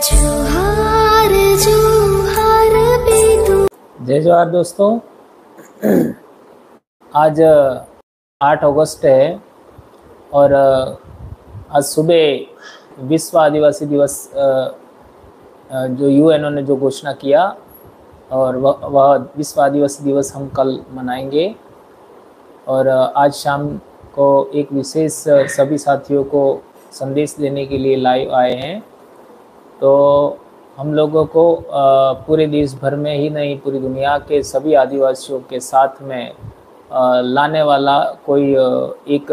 जोहार जोहार बेदू। जय जोहार दोस्तों। आज 8 अगस्त है और आज सुबह विश्व आदिवासी दिवस जो यूएनओ ने जो घोषणा किया और वह विश्व आदिवासी दिवस हम कल मनाएंगे। और आज शाम को एक विशेष सभी साथियों को संदेश देने के लिए लाइव आए हैं। तो हम लोगों को पूरे देश भर में ही नहीं, पूरी दुनिया के सभी आदिवासियों के साथ में लाने वाला कोई एक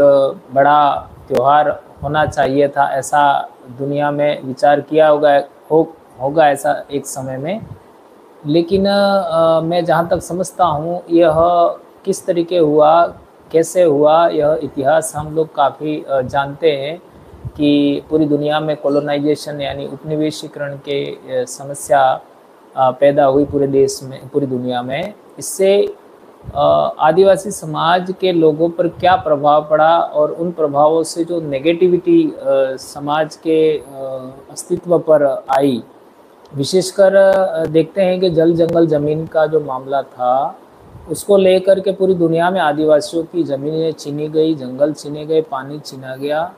बड़ा त्यौहार होना चाहिए था, ऐसा दुनिया में विचार किया होगा ऐसा एक समय में। लेकिन मैं जहाँ तक समझता हूँ यह किस तरीके हुआ, कैसे हुआ, यह इतिहास हम लोग काफ़ी जानते हैं कि पूरी दुनिया में कॉलोनाइजेशन यानी उपनिवेशीकरण के समस्या पैदा हुई पूरे देश में, पूरी दुनिया में। इससे आदिवासी समाज के लोगों पर क्या प्रभाव पड़ा और उन प्रभावों से जो नेगेटिविटी समाज के अस्तित्व पर आई, विशेषकर देखते हैं कि जल जंगल ज़मीन का जो मामला था उसको लेकर के पूरी दुनिया में आदिवासियों की ज़मीनें छीनी गई, जंगल छीने गए, पानी छीना गया।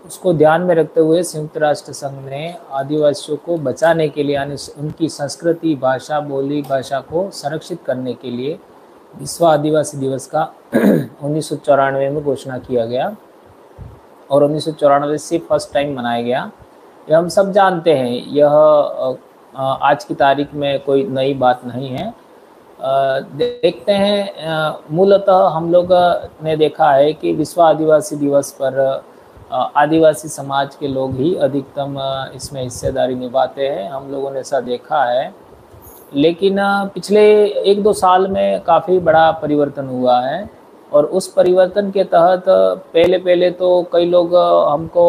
उसको ध्यान में रखते हुए संयुक्त राष्ट्र संघ ने आदिवासियों को बचाने के लिए यानी उनकी संस्कृति, भाषा, बोली भाषा को संरक्षित करने के लिए विश्व आदिवासी दिवस का 1994 में घोषणा किया गया और 1994 से फर्स्ट टाइम मनाया गया। यह हम सब जानते हैं, यह आज की तारीख में कोई नई बात नहीं है। देखते हैं, मूलतः हम लोग ने देखा है कि विश्व आदिवासी दिवस पर आदिवासी समाज के लोग ही अधिकतम इसमें हिस्सेदारी निभाते हैं, हम लोगों ने ऐसा देखा है। लेकिन पिछले 1-2 साल में काफ़ी बड़ा परिवर्तन हुआ है और उस परिवर्तन के तहत पहले तो कई लोग हमको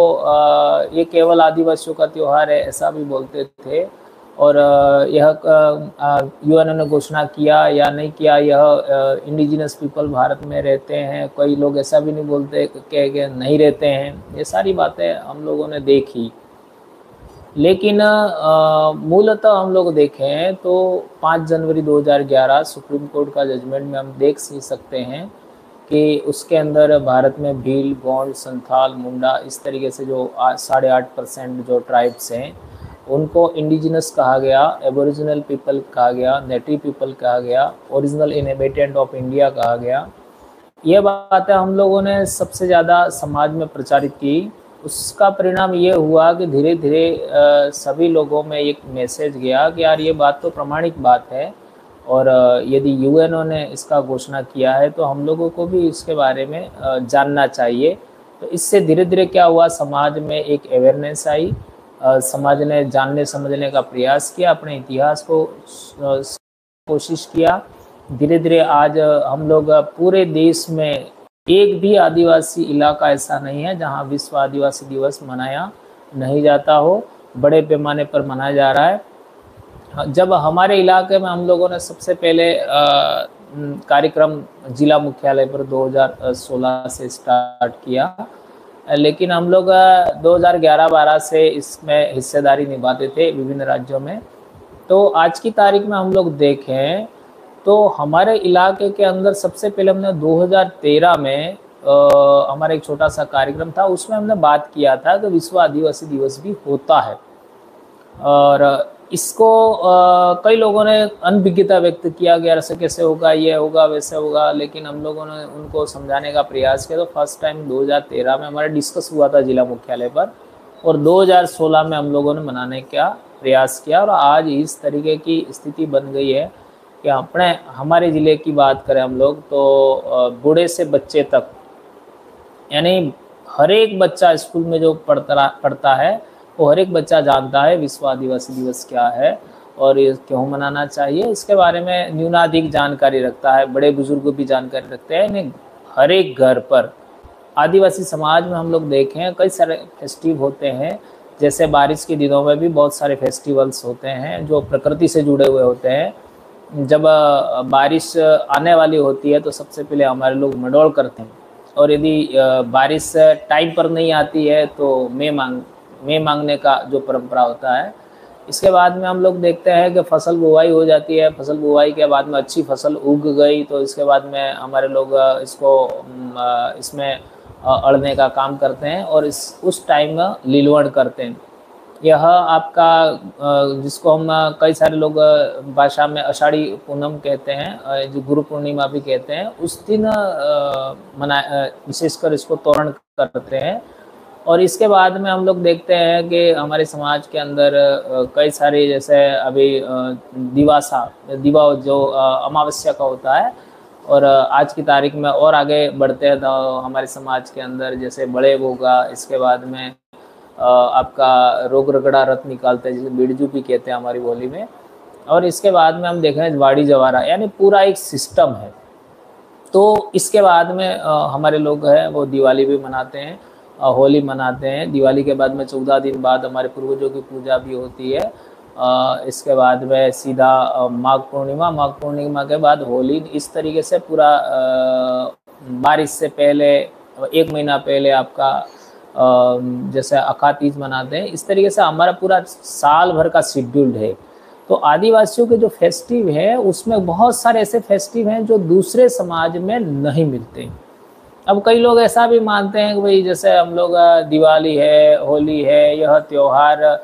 ये केवल आदिवासियों का त्यौहार है ऐसा भी बोलते थे। और यह यूएनओ ने घोषणा किया या नहीं किया, यह इंडिजिनस पीपल भारत में रहते हैं, कई लोग ऐसा भी नहीं बोलते कि नहीं रहते हैं। ये सारी बातें हम लोगों ने देखी। लेकिन मूलतः हम लोग देखें तो 5 जनवरी 2011 सुप्रीम कोर्ट का जजमेंट में हम देख सकते हैं कि उसके अंदर भारत में भील, गोंड, संथाल, मुंडा इस तरीके से जो 8.5% जो ट्राइब्स हैं उनको इंडिजिनस कहा गया, एबोरिजिनल पीपल कहा गया, नेटिव पीपल कहा गया, ओरिजिनल इनहेबिटेंट ऑफ इंडिया कहा गया। ये बातें हम लोगों ने सबसे ज़्यादा समाज में प्रचारित की। उसका परिणाम ये हुआ कि धीरे धीरे सभी लोगों में एक मैसेज गया कि यार ये बात तो प्रामाणिक बात है और यदि यूएनओ ने इसका घोषणा किया है तो हम लोगों को भी इसके बारे में जानना चाहिए। तो इससे धीरे धीरे क्या हुआ, समाज में एक अवेयरनेस आई, समाज ने जानने समझने का प्रयास किया, अपने इतिहास को कोशिश किया। धीरे धीरे आज हम लोग पूरे देश में एक भी आदिवासी इलाका ऐसा नहीं है जहां विश्व आदिवासी दिवस मनाया नहीं जाता हो, बड़े पैमाने पर मनाया जा रहा है। जब हमारे इलाके में हम लोगों ने सबसे पहले कार्यक्रम जिला मुख्यालय पर 2016 से स्टार्ट किया, लेकिन हम लोग 2011-12 से इसमें हिस्सेदारी निभाते थे विभिन्न राज्यों में। तो आज की तारीख में हम लोग देखें तो हमारे इलाके के अंदर सबसे पहले हमने 2013 में हमारा एक छोटा सा कार्यक्रम था, उसमें हमने बात किया था कि विश्व आदिवासी दिवस भी होता है। और इसको कई लोगों ने अनभिज्ञता व्यक्त किया कि ऐसे कैसे होगा, ये होगा, वैसे होगा, लेकिन हम लोगों ने उनको समझाने का प्रयास किया। तो फर्स्ट टाइम 2013 में हमारा डिस्कस हुआ था जिला मुख्यालय पर और 2016 में हम लोगों ने मनाने का प्रयास किया। और आज इस तरीके की स्थिति बन गई है कि हमारे ज़िले की बात करें हम लोग तो बूढ़े से बच्चे तक यानी हर एक बच्चा स्कूल में जो पढ़ता है वो हर एक बच्चा जानता है विश्व आदिवासी दिवस क्या है और ये क्यों मनाना चाहिए। इसके बारे में न्यूनाधिक जानकारी रखता है, बड़े बुजुर्ग भी जानकारी रखते हैं। हर एक घर पर आदिवासी समाज में हम लोग देखें कई सारे फेस्टिव होते हैं, जैसे बारिश के दिनों में भी बहुत सारे फेस्टिवल्स होते हैं जो प्रकृति से जुड़े हुए होते हैं। जब बारिश आने वाली होती है तो सबसे पहले हमारे लोग मडोल करते हैं और यदि बारिश टाइम पर नहीं आती है तो मैं मांगने का जो परंपरा होता है इसके बाद में हम लोग देखते हैं कि फसल बुआई हो जाती है। फसल बुआई के बाद में अच्छी फसल उग गई तो इसके बाद में हमारे लोग इसमें अड़ने का काम करते हैं और उस टाइम में लीलवण करते हैं। यह आपका जिसको हम कई सारे लोग भाषा में आषाढ़ी पूनम कहते हैं, जो गुरु पूर्णिमा भी कहते हैं, उस दिन विशेषकर इसको तोरण करते हैं। और इसके बाद में हम लोग देखते हैं कि हमारे समाज के अंदर कई सारे, जैसे अभी दिवा जो अमावस्या का होता है, और आज की तारीख में और आगे बढ़ते हैं तो हमारे समाज के अंदर जैसे बड़े होगा, इसके बाद में आपका रोग रगड़ा रथ निकालते हैं, जिसे बिरजू भी कहते हैं हमारी बोली में। और इसके बाद में हम देखें वाड़ी जवारा, यानी पूरा एक सिस्टम है। तो इसके बाद में हमारे लोग हैं वो दिवाली भी मनाते हैं, होली मनाते हैं। दिवाली के बाद में 14 दिन बाद हमारे पूर्वजों की पूजा भी होती है। इसके बाद में सीधा माघ पूर्णिमा के बाद होली। इस तरीके से पूरा बारिश से पहले 1 महीना पहले आपका जैसे अखा तीज मनाते हैं। इस तरीके से हमारा पूरा साल भर का शेड्यूल्ड है। तो आदिवासियों के जो फेस्टिव है उसमें बहुत सारे ऐसे फेस्टिव हैं जो दूसरे समाज में नहीं मिलते। अब कई लोग ऐसा भी मानते हैं कि भाई जैसे हम लोग दिवाली है, होली है, यह त्योहार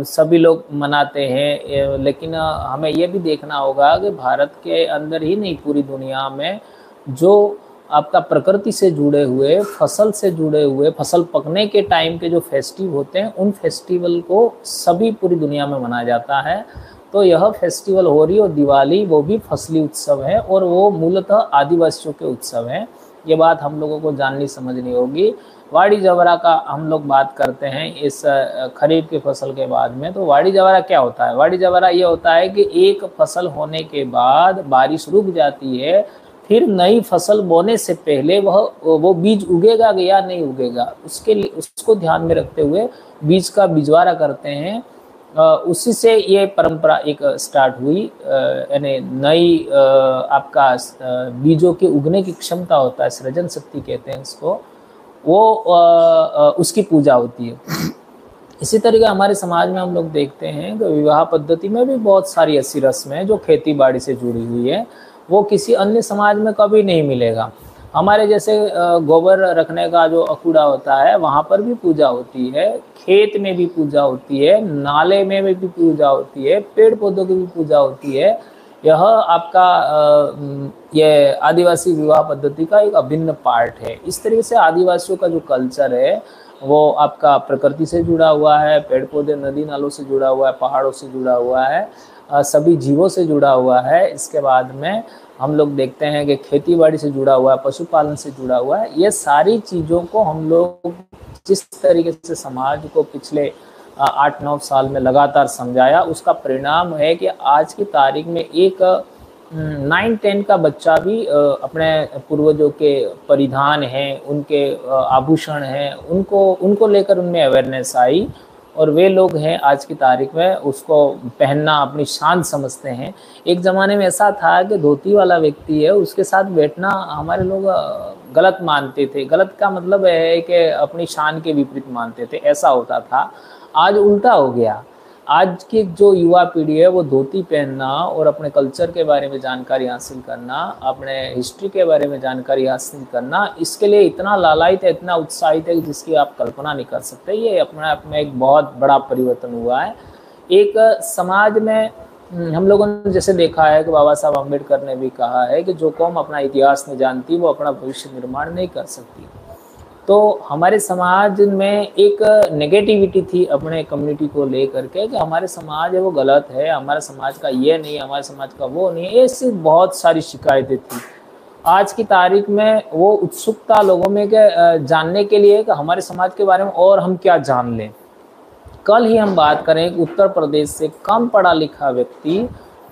सभी लोग मनाते हैं, लेकिन हमें ये भी देखना होगा कि भारत के अंदर ही नहीं, पूरी दुनिया में जो आपका प्रकृति से जुड़े हुए, फसल से जुड़े हुए, फसल पकने के टाइम के जो फेस्टिव होते हैं, उन फेस्टिवल को सभी पूरी दुनिया में मनाया जाता है। तो यह फेस्टिवल होली और दिवाली वो भी फसली उत्सव है और वो मूलतः आदिवासियों के उत्सव हैं। ये बात हम लोगों को जाननी समझनी होगी। वाड़ी जवरा का हम लोग बात करते हैं इस खरीफ की फसल के बाद में। तो वाड़ी जवरा क्या होता है? वाड़ी जवरा ये होता है कि एक फसल होने के बाद बारिश रुक जाती है, फिर नई फसल बोने से पहले वो बीज उगेगा या नहीं उगेगा, उसके लिए उसको ध्यान में रखते हुए बीज का बिजवारा करते हैं। उसी से ये परंपरा एक स्टार्ट हुई, यानी नई आपका बीजों के उगने की क्षमता होता है, सृजन शक्ति कहते हैं इसको, वो उसकी पूजा होती है। इसी तरीके हमारे समाज में हम लोग देखते हैं कि विवाह पद्धति में भी बहुत सारी ऐसी रस्में हैं जो खेती बाड़ी से जुड़ी हुई है, वो किसी अन्य समाज में कभी नहीं मिलेगा। हमारे जैसे गोबर रखने का जो अकूड़ा होता है वहाँ पर भी पूजा होती है, खेत में भी पूजा होती है, नाले में भी पूजा होती है, पेड़ पौधों की भी पूजा होती है। यह आपका ये आदिवासी विवाह पद्धति का एक अभिन्न पार्ट है। इस तरीके से आदिवासियों का जो कल्चर है वो आपका प्रकृति से जुड़ा हुआ है, पेड़ पौधे नदी नालों से जुड़ा हुआ है, पहाड़ों से जुड़ा हुआ है, सभी जीवों से जुड़ा हुआ है। इसके बाद में हम लोग देखते हैं कि खेती बाड़ी से जुड़ा हुआ है, पशुपालन से जुड़ा हुआ है। ये सारी चीज़ों को हम लोग जिस तरीके से समाज को पिछले 8-9 साल में लगातार समझाया, उसका परिणाम है कि आज की तारीख में एक 9-10 का बच्चा भी अपने पूर्वजों के परिधान हैं, उनके आभूषण हैं, उनको लेकर उनमें अवेयरनेस आई और वे लोग हैं आज की तारीख में उसको पहनना अपनी शान समझते हैं। एक ज़माने में ऐसा था कि धोती वाला व्यक्ति है उसके साथ बैठना हमारे लोग गलत मानते थे। गलत का मतलब है कि अपनी शान के विपरीत मानते थे, ऐसा होता था। आज उल्टा हो गया। आज की जो युवा पीढ़ी है वो धोती पहनना और अपने कल्चर के बारे में जानकारी हासिल करना, अपने हिस्ट्री के बारे में जानकारी हासिल करना, इसके लिए इतना लालायित है, इतना उत्साहित है जिसकी आप कल्पना नहीं कर सकते। ये अपने आप में एक बहुत बड़ा परिवर्तन हुआ है। एक समाज में हम लोगों ने जैसे देखा है कि बाबा साहब अम्बेडकर ने भी कहा है कि जो कौम अपना इतिहास नहीं जानती वो अपना भविष्य निर्माण नहीं कर सकती। तो हमारे समाज में एक नेगेटिविटी थी अपने कम्युनिटी को लेकर के कि हमारे समाज है वो गलत है, हमारे समाज का ये नहीं है, हमारे समाज का वो नहीं है, ऐसी बहुत सारी शिकायतें थी। आज की तारीख में वो उत्सुकता लोगों में के जानने के लिए कि हमारे समाज के बारे में और हम क्या जान लें। कल ही हम बात करें कि उत्तर प्रदेश से कम पढ़ा लिखा व्यक्ति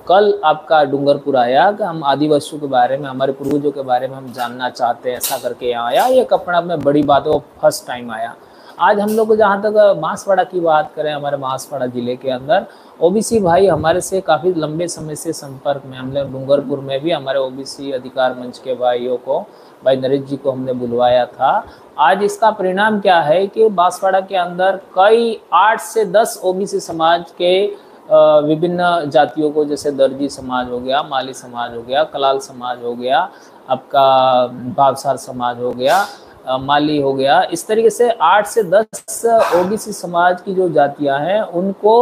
कल आपका डूंगरपुर आया कि हम आदिवासियों के बारे में, हमारे पूर्वजों के बारे में हम जानना चाहते हैं, ऐसा करके यहाँ आया। ये अपने आप में बड़ी बात है, वो फर्स्ट टाइम आया। आज हम लोग जहाँ तक बांसवाड़ा की बात करें, हमारे बांसवाड़ा जिले के अंदर ओबीसी भाई हमारे से काफ़ी लंबे समय से संपर्क में, हमने डूंगरपुर में भी हमारे ओबीसी अधिकार मंच के भाइयों को, भाई नरेश जी को हमने बुलवाया था। आज इसका परिणाम क्या है कि बांसवाड़ा के अंदर कई 8 से 10 ओबीसी समाज के विभिन्न जातियों को, जैसे दर्जी समाज हो गया, माली समाज हो गया, कलाल समाज हो गया, आपका भावसार समाज हो गया, माली हो गया, इस तरीके से 8 से 10 ओबीसी समाज की जो जातियां हैं उनको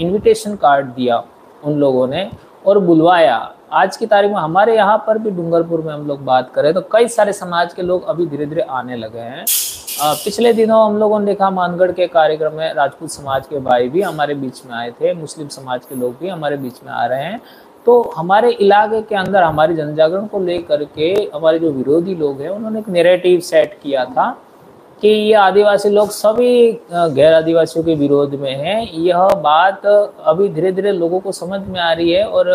इनविटेशन कार्ड दिया उन लोगों ने और बुलवाया। आज की तारीख में हमारे यहाँ पर भी डूंगरपुर में हम लोग बात करें तो कई सारे समाज के लोग अभी धीरे धीरे आने लगे हैं। पिछले दिनों हम लोगों ने देखा मानगढ़ के कार्यक्रम में राजपूत समाज के भाई भी हमारे बीच में आए थे, मुस्लिम समाज के लोग भी हमारे बीच में आ रहे हैं। तो हमारे इलाके के अंदर हमारी जनजागरण को लेकर के हमारे जो विरोधी लोग हैं उन्होंने एक नैरेटिव सेट किया था कि ये आदिवासी लोग सभी गैर आदिवासियों के विरोध में हैं। यह बात अभी धीरे धीरे लोगों को समझ में आ रही है और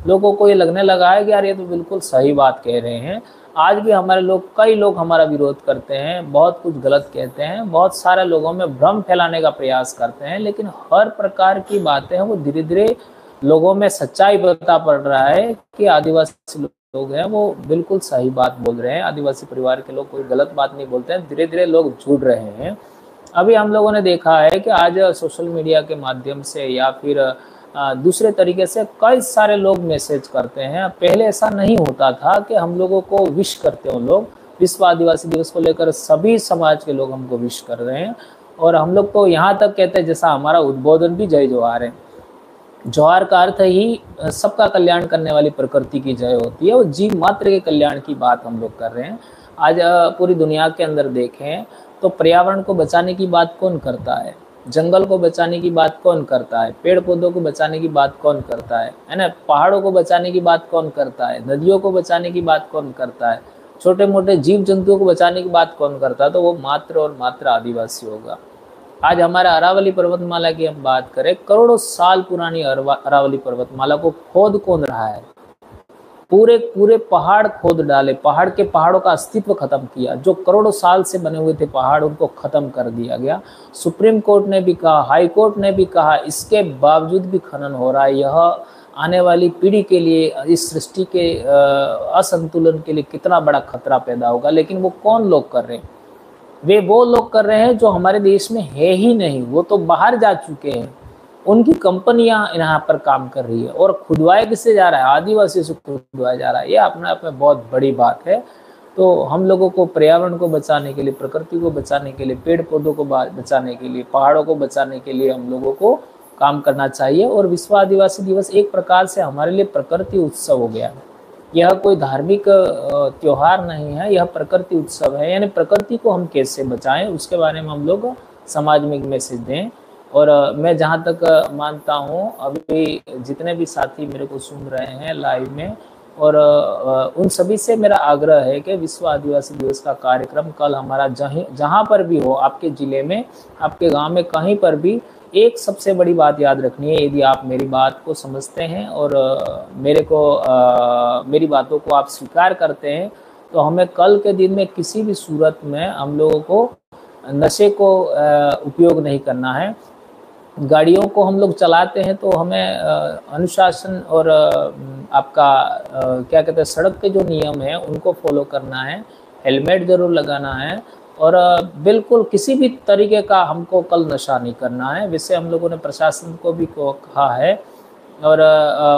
लोगों को ये लगने लगा है कि यार ये तो बिल्कुल सही बात कह रहे हैं। आज भी हमारे लोग, कई लोग हमारा विरोध करते हैं, बहुत कुछ गलत कहते हैं, बहुत सारे लोगों में भ्रम फैलाने का प्रयास करते हैं, लेकिन हर प्रकार की बातें हैं वो धीरे धीरे लोगों में सच्चाई पता पड़ रहा है कि आदिवासी लोग हैं वो बिल्कुल सही बात बोल रहे हैं। आदिवासी परिवार के लोग कोई गलत बात नहीं बोलते हैं, धीरे धीरे लोग जुड़ रहे हैं। अभी हम लोगों ने देखा है कि आज सोशल मीडिया के माध्यम से या फिर दूसरे तरीके से कई सारे लोग मैसेज करते हैं। पहले ऐसा नहीं होता था कि हम लोगों को विश करते हो लोग। विश्व आदिवासी दिवस को लेकर सभी समाज के लोग हमको विश कर रहे हैं और हम लोग तो यहाँ तक कहते हैं, जैसा हमारा उद्बोधन भी जय जोहार है। जोहार का अर्थ ही सबका कल्याण करने वाली प्रकृति की जय होती है और जीव मात्र के कल्याण की बात हम लोग कर रहे हैं। आज पूरी दुनिया के अंदर देखें तो पर्यावरण को बचाने की बात कौन करता है, जंगल को बचाने की बात कौन करता है, पेड़ पौधों को बचाने की बात कौन करता है ना, पहाड़ों को बचाने की बात कौन करता है, नदियों को बचाने की बात कौन करता है, छोटे मोटे जीव जंतुओं को बचाने की बात कौन करता है, तो वो मात्र और मात्र आदिवासी होगा। आज हमारा अरावली पर्वतमाला की हम बात करें, करोड़ों साल पुरानी अरावली पर्वतमाला को खोद कौन रहा है, पूरे पूरे पहाड़ खोद डाले, पहाड़ों का अस्तित्व खत्म किया। जो करोड़ों साल से बने हुए थे पहाड़, उनको खत्म कर दिया गया। सुप्रीम कोर्ट ने भी कहा, हाई कोर्ट ने भी कहा, इसके बावजूद भी खनन हो रहा है। यह आने वाली पीढ़ी के लिए, इस सृष्टि के असंतुलन के लिए कितना बड़ा खतरा पैदा होगा। लेकिन वो कौन लोग कर रहे हैं? वे वो लोग कर रहे हैं जो हमारे देश में है ही नहीं, वो तो बाहर जा चुके हैं। उनकी कंपनियां यहाँ पर काम कर रही है और खुदवाया किससे जा रहा है? आदिवासी से खुदवाया जा रहा है। ये अपने आप में बहुत बड़ी बात है। तो हम लोगों को पर्यावरण को बचाने के लिए, प्रकृति को बचाने के लिए, पेड़ पौधों को बचाने के लिए, पहाड़ों को बचाने के लिए हम लोगों को काम करना चाहिए। और विश्व आदिवासी दिवस एक प्रकार से हमारे लिए प्रकृति उत्सव हो गया है। यह कोई धार्मिक त्योहार नहीं है, यह प्रकृति उत्सव है। यानी प्रकृति को हम कैसे बचाएं उसके बारे में हम लोग समाज में एक मैसेज दें। और मैं जहाँ तक मानता हूँ, अभी जितने भी साथी मेरे को सुन रहे हैं लाइव में, और उन सभी से मेरा आग्रह है कि विश्व आदिवासी दिवस का कार्यक्रम कल हमारा जहाँ पर भी हो, आपके ज़िले में, आपके गांव में, कहीं पर भी, एक सबसे बड़ी बात याद रखनी है। यदि आप मेरी बात को समझते हैं और मेरी बातों को आप स्वीकार करते हैं, तो हमें कल के दिन में किसी भी सूरत में हम लोगों को नशे को उपयोग नहीं करना है। गाड़ियों को हम लोग चलाते हैं तो हमें अनुशासन और आपका क्या कहते हैं, सड़क के जो नियम हैं उनको फॉलो करना है। हेलमेट ज़रूर लगाना है और बिल्कुल किसी भी तरीके का हमको कल नशा नहीं करना है। वैसे हम लोगों ने प्रशासन को भी कहा है और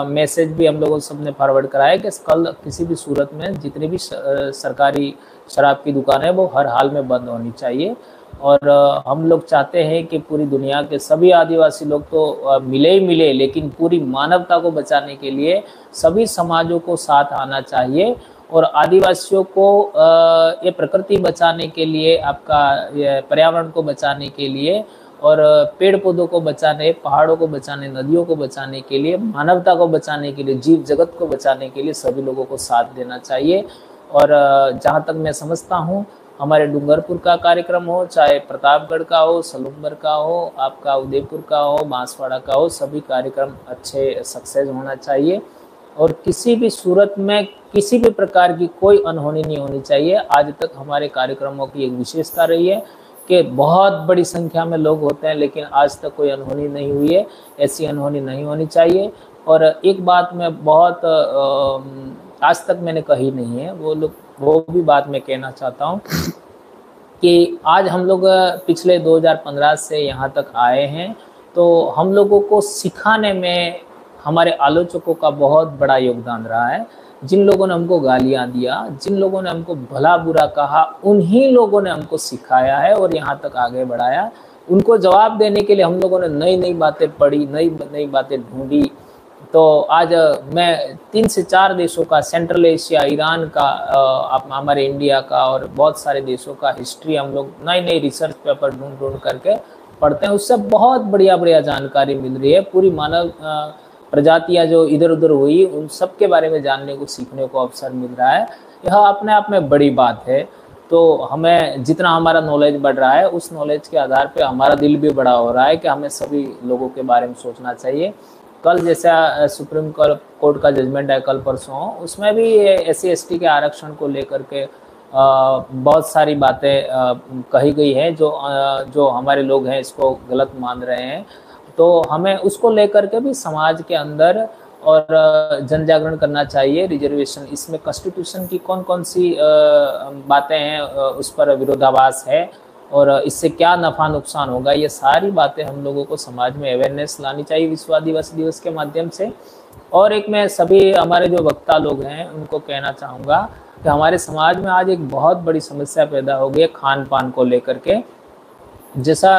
मैसेज भी हम लोगों सबने फॉरवर्ड कराया है कि कल किसी भी सूरत में जितनी भी सरकारी शराब की दुकानें वो हर हाल में बंद होनी चाहिए। और हम लोग चाहते हैं कि पूरी दुनिया के सभी आदिवासी लोग तो मिले ही मिले, लेकिन पूरी मानवता को बचाने के लिए सभी समाजों को साथ आना चाहिए। और आदिवासियों को ये प्रकृति बचाने के लिए, आपका ये पर्यावरण को बचाने के लिए, और पेड़ पौधों को बचाने, पहाड़ों को बचाने, नदियों को बचाने के लिए, मानवता को बचाने के लिए, जीव जगत को बचाने के लिए सभी लोगों को साथ देना चाहिए। और जहाँ तक मैं समझता हूँ, हमारे डूंगरपुर का कार्यक्रम हो, चाहे प्रतापगढ़ का हो, सलूमबर का हो, आपका उदयपुर का हो, बांसवाड़ा का हो, सभी कार्यक्रम अच्छे सक्सेस होना चाहिए। और किसी भी सूरत में किसी भी प्रकार की कोई अनहोनी नहीं होनी चाहिए। आज तक हमारे कार्यक्रमों की एक विशेषता रही है कि बहुत बड़ी संख्या में लोग होते हैं, लेकिन आज तक कोई अनहोनी नहीं हुई है। ऐसी अनहोनी नहीं होनी चाहिए। और एक बात मैं बहुत आज तक मैंने कही नहीं है, वो भी बात मैं कहना चाहता हूँ कि आज हम लोग पिछले 2015 से यहाँ तक आए हैं, तो हम लोगों को सिखाने में हमारे आलोचकों का बहुत बड़ा योगदान रहा है। जिन लोगों ने हमको गालियाँ दिया, जिन लोगों ने हमको भला बुरा कहा, उन्हीं लोगों ने हमको सिखाया है और यहाँ तक आगे बढ़ाया। उनको जवाब देने के लिए हम लोगों ने नई नई बातें पढ़ी, नई नई बातें ढूंढी। तो आज मैं 3 से 4 देशों का, सेंट्रल एशिया, ईरान का, हमारे इंडिया का और बहुत सारे देशों का हिस्ट्री हम लोग नई नई रिसर्च पेपर ढूंढ ढूंढ करके पढ़ते हैं। उससे बहुत बढ़िया बढ़िया जानकारी मिल रही है। पूरी मानव प्रजातियां जो इधर उधर हुई, उन सब के बारे में जानने को, सीखने को अवसर मिल रहा है। यह अपने आप में बड़ी बात है। तो हमें जितना हमारा नॉलेज बढ़ रहा है, उस नॉलेज के आधार पे हमारा दिल भी बड़ा हो रहा है कि हमें सभी लोगों के बारे में सोचना चाहिए। कल जैसा सुप्रीम कोर्ट का जजमेंट है कल परसों, उसमें भी SC/ST के आरक्षण को लेकर के बहुत सारी बातें कही गई है जो हमारे लोग हैं इसको गलत मान रहे हैं। तो हमें उसको लेकर के भी समाज के अंदर और जन जागरण करना चाहिए। रिजर्वेशन, इसमें कॉन्स्टिट्यूशन की कौन कौन सी बातें हैं, उस पर विरोधाभास है और इससे क्या नफ़ा नुकसान होगा, ये सारी बातें हम लोगों को समाज में अवेयरनेस लानी चाहिए विश्व आदिवासी दिवस के माध्यम से। और एक मैं सभी हमारे जो वक्ता लोग हैं उनको कहना चाहूँगा कि हमारे समाज में आज एक बहुत बड़ी समस्या पैदा हो गई है खान पान को लेकर के। जैसा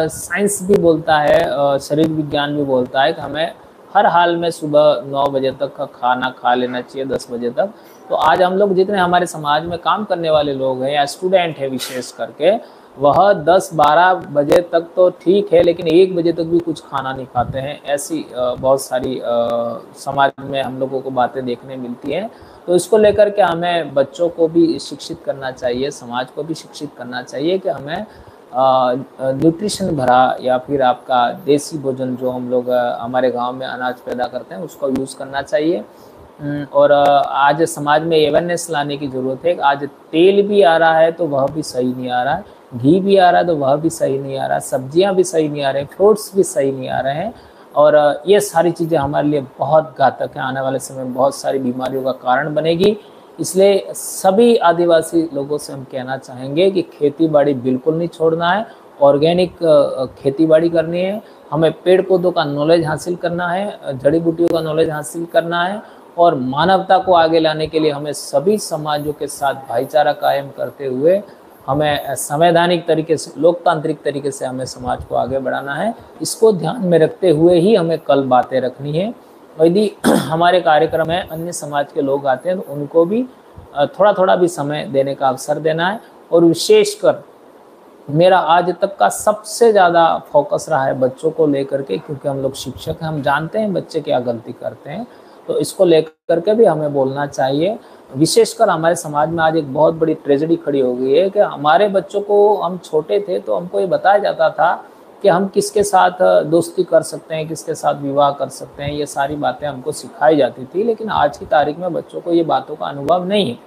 साइंस भी बोलता है, शरीर विज्ञान भी बोलता है कि हमें हर हाल में सुबह 9 बजे तक का खाना खा लेना चाहिए, 10 बजे तक। तो आज हम लोग जितने हमारे समाज में काम करने वाले लोग हैं या स्टूडेंट हैं विशेष करके, वह 10-12 बजे तक तो ठीक है, लेकिन 1 बजे तक भी कुछ खाना नहीं खाते हैं। ऐसी बहुत सारी समाज में हम लोगों को बातें देखने मिलती हैं। तो इसको लेकर के हमें बच्चों को भी शिक्षित करना चाहिए, समाज को भी शिक्षित करना चाहिए कि हमें न्यूट्रिशन भरा या फिर आपका देसी भोजन जो हम लोग हमारे गांव में अनाज पैदा करते हैं उसको यूज़ करना चाहिए। और आज समाज में अवेयरनेस लाने की ज़रूरत है। आज तेल भी आ रहा है तो वह भी सही नहीं आ रहा है, घी भी आ रहा है तो वह भी सही नहीं आ रहा, सब्जियां भी सही नहीं आ रहे हैं, फ्रूट्स भी सही नहीं आ रहे हैं। और ये सारी चीज़ें हमारे लिए बहुत घातक हैं, आने वाले समय में बहुत सारी बीमारियों का कारण बनेगी। इसलिए सभी आदिवासी लोगों से हम कहना चाहेंगे कि खेती बाड़ी बिल्कुल नहीं छोड़ना है, ऑर्गेनिक खेती बाड़ी करनी है, हमें पेड़ पौधों का नॉलेज हासिल करना है, जड़ी बूटियों का नॉलेज हासिल करना है और मानवता को आगे लाने के लिए हमें सभी समाजों के साथ भाईचारा कायम करते हुए हमें संवैधानिक तरीके से, लोकतांत्रिक तरीके से हमें समाज को आगे बढ़ाना है। इसको ध्यान में रखते हुए ही हमें कल बातें रखनी है। यदि हमारे कार्यक्रम में अन्य समाज के लोग आते हैं तो उनको भी थोड़ा थोड़ा भी समय देने का अवसर देना है। और विशेषकर मेरा आज तक का सबसे ज़्यादा फोकस रहा है बच्चों को लेकर के, क्योंकि हम लोग शिक्षक हैं, हम जानते हैं बच्चे क्या गलती करते हैं। तो इसको लेकर के भी हमें बोलना चाहिए। विशेषकर हमारे समाज में आज एक बहुत बड़ी ट्रेजेडी खड़ी हो गई है कि हमारे बच्चों को, हम छोटे थे तो हमको ये बताया जाता था कि हम किसके साथ दोस्ती कर सकते हैं, किसके साथ विवाह कर सकते हैं, ये सारी बातें हमको सिखाई जाती थी। लेकिन आज की तारीख में बच्चों को ये बातों का अनुभव नहीं है।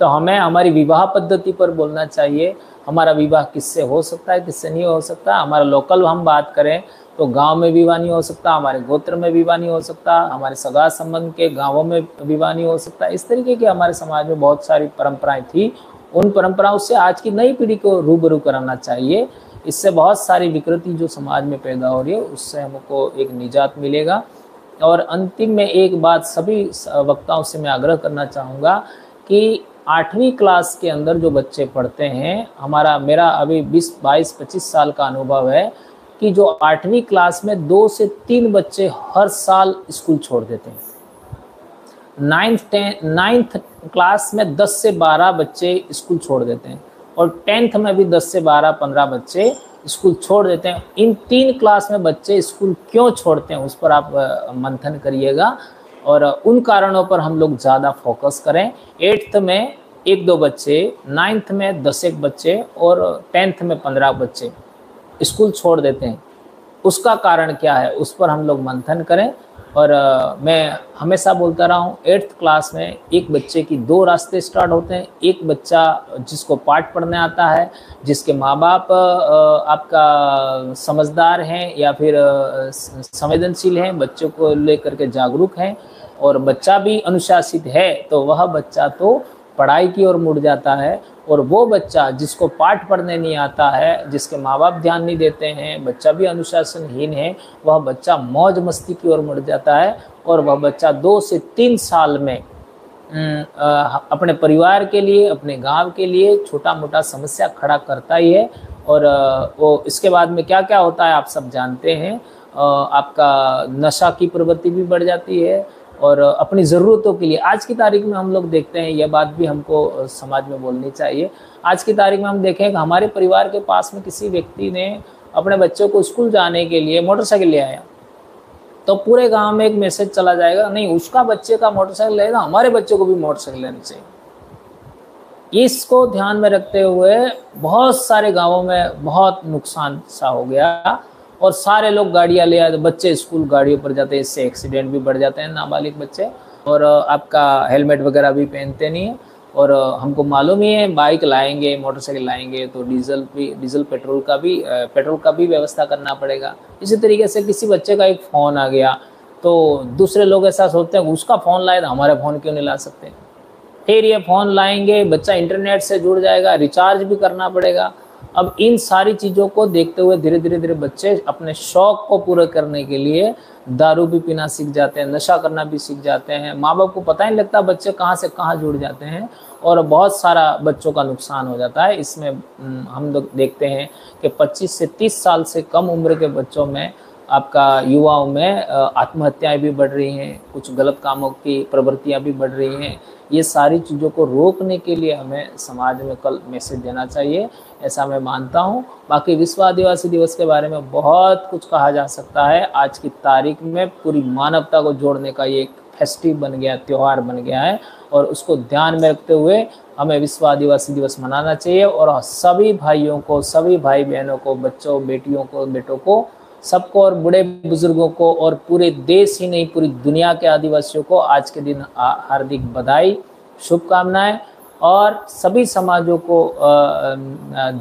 तो हमें हमारी विवाह पद्धति पर बोलना चाहिए, हमारा विवाह किससे हो सकता है, किससे नहीं हो सकता। हमारा लोकल हम बात करें तो गांव में विवाह नहीं हो सकता, हमारे गोत्र में विवाह नहीं हो सकता, हमारे सगा संबंध के गांवों में विवाह नहीं हो सकता। इस तरीके की हमारे समाज में बहुत सारी परंपराएं थी। उन परंपराओं से आज की नई पीढ़ी को रूबरू कराना चाहिए। इससे बहुत सारी विकृति जो समाज में पैदा हो रही है उससे हमको एक निजात मिलेगा। और अंतिम में एक बात सभी वक्ताओं से मैं आग्रह करना चाहूँगा कि 8वीं क्लास के अंदर जो बच्चे पढ़ते हैं, मेरा अभी 20-22-25 साल का अनुभव है कि जो 8वीं क्लास में 2 से 3 बच्चे हर साल स्कूल छोड़ देते हैं। 9th क्लास में 10 से 12 बच्चे स्कूल छोड़ देते हैं और 10th में भी 10 से 12-15 बच्चे स्कूल छोड़ देते हैं। इन 3 क्लास में बच्चे स्कूल क्यों छोड़ते हैं उस पर आप मंथन करिएगा और उन कारणों पर हम लोग ज़्यादा फोकस करें। 8th में 1-2 बच्चे, 9th में 10-1 बच्चे और 10th में 15 बच्चे स्कूल छोड़ देते हैं। उसका कारण क्या है उस पर हम लोग मंथन करें और मैं हमेशा बोलता रहा हूँ 8th क्लास में एक बच्चे की 2 रास्ते स्टार्ट होते हैं। एक बच्चा जिसको पाठ पढ़ने आता है, जिसके माँ बाप आपका समझदार हैं या फिर संवेदनशील हैं, बच्चों को लेकर के जागरूक हैं और बच्चा भी अनुशासित है, तो वह बच्चा तो पढ़ाई की ओर मुड़ जाता है। और वो बच्चा जिसको पाठ पढ़ने नहीं आता है, जिसके माँ बाप ध्यान नहीं देते हैं, बच्चा भी अनुशासनहीन है, वह बच्चा मौज मस्ती की ओर मुड़ जाता है और वह बच्चा 2 से 3 साल में अपने परिवार के लिए, अपने गांव के लिए छोटा मोटा समस्या खड़ा करता ही है। और वो इसके बाद में क्या क्या होता है आप सब जानते हैं। आपका नशा की प्रवृत्ति भी बढ़ जाती है और अपनी ज़रूरतों के लिए आज की तारीख में हम लोग देखते हैं, यह बात भी हमको समाज में बोलनी चाहिए। आज की तारीख में हम देखें कि हमारे परिवार के पास में किसी व्यक्ति ने अपने बच्चों को स्कूल जाने के लिए मोटरसाइकिल ले आया, तो पूरे गांव में एक मैसेज चला जाएगा, नहीं उसका बच्चे का मोटरसाइकिल लेगा, हमारे बच्चे को भी मोटरसाइकिल लेनी चाहिए। इसको ध्यान में रखते हुए बहुत सारे गाँवों में बहुत नुकसान सा हो गया और सारे लोग गाड़ियां ले आते, बच्चे स्कूल गाड़ियों पर जाते हैं, इससे एक्सीडेंट भी बढ़ जाते हैं नाबालिग बच्चे। और आपका हेलमेट वगैरह भी पहनते नहीं है। और हमको मालूम ही है बाइक लाएंगे, मोटरसाइकिल लाएंगे तो डीजल पेट्रोल का भी व्यवस्था करना पड़ेगा। इसी तरीके से किसी बच्चे का एक फ़ोन आ गया तो दूसरे लोग ऐसा सोचते हैं उसका फ़ोन लाए तो हमारे फ़ोन क्यों नहीं ला सकते। फिर ये फ़ोन लाएंगे, बच्चा इंटरनेट से जुड़ जाएगा, रिचार्ज भी करना पड़ेगा। अब इन सारी चीज़ों को देखते हुए धीरे धीरे बच्चे अपने शौक़ को पूरा करने के लिए दारू भी पीना सीख जाते हैं, नशा करना भी सीख जाते हैं। माँ बाप को पता ही नहीं लगता बच्चे कहाँ से कहाँ जुड़ जाते हैं और बहुत सारा बच्चों का नुकसान हो जाता है। इसमें हम लोग देखते हैं कि 25 से 30 साल से कम उम्र के बच्चों में, आपका युवाओं में आत्महत्याएं भी बढ़ रही हैं, कुछ गलत कामों की प्रवृत्तियां भी बढ़ रही हैं। ये सारी चीज़ों को रोकने के लिए हमें समाज में कल मैसेज देना चाहिए, ऐसा मैं मानता हूँ। बाकी विश्व आदिवासी दिवस के बारे में बहुत कुछ कहा जा सकता है। आज की तारीख में पूरी मानवता को जोड़ने का ये एक फेस्टिव बन गया, त्यौहार बन गया है और उसको ध्यान में रखते हुए हमें विश्व आदिवासी दिवस मनाना चाहिए। और सभी भाइयों को, सभी भाई बहनों को, बच्चों बेटियों को, बेटों को, सबको और बूढ़े बुजुर्गों को और पूरे देश ही नहीं पूरी दुनिया के आदिवासियों को आज के दिन हार्दिक बधाई, शुभकामनाएं और सभी समाजों को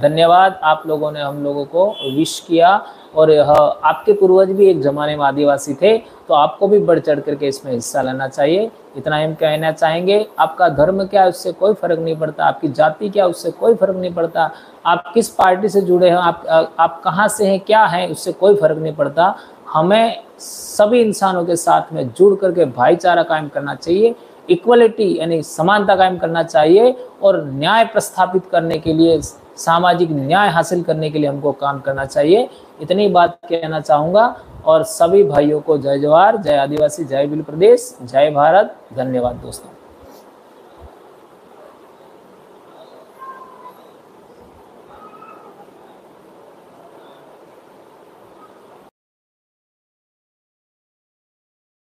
धन्यवाद। आप लोगों ने हम लोगों को विश किया और आपके पूर्वज भी एक ज़माने में आदिवासी थे, तो आपको भी बढ़ चढ़ करके इसमें हिस्सा लेना चाहिए। इतना हम कहना चाहेंगे। आपका धर्म क्या है उससे कोई फ़र्क नहीं पड़ता, आपकी जाति क्या उससे कोई फ़र्क नहीं पड़ता, आप किस पार्टी से जुड़े हैं, आप कहाँ से हैं, क्या हैं, उससे कोई फ़र्क नहीं पड़ता। हमें सभी इंसानों के साथ में जुड़ करके भाईचारा कायम करना चाहिए, इक्वलिटी यानी समानता कायम करना चाहिए और न्याय प्रस्थापित करने के लिए, सामाजिक न्याय हासिल करने के लिए हमको काम करना चाहिए। इतनी बात कहना चाहूँगा और सभी भाइयों को जय जवाहर, जय आदिवासी, जय भील प्रदेश, जय भारत। धन्यवाद दोस्तों।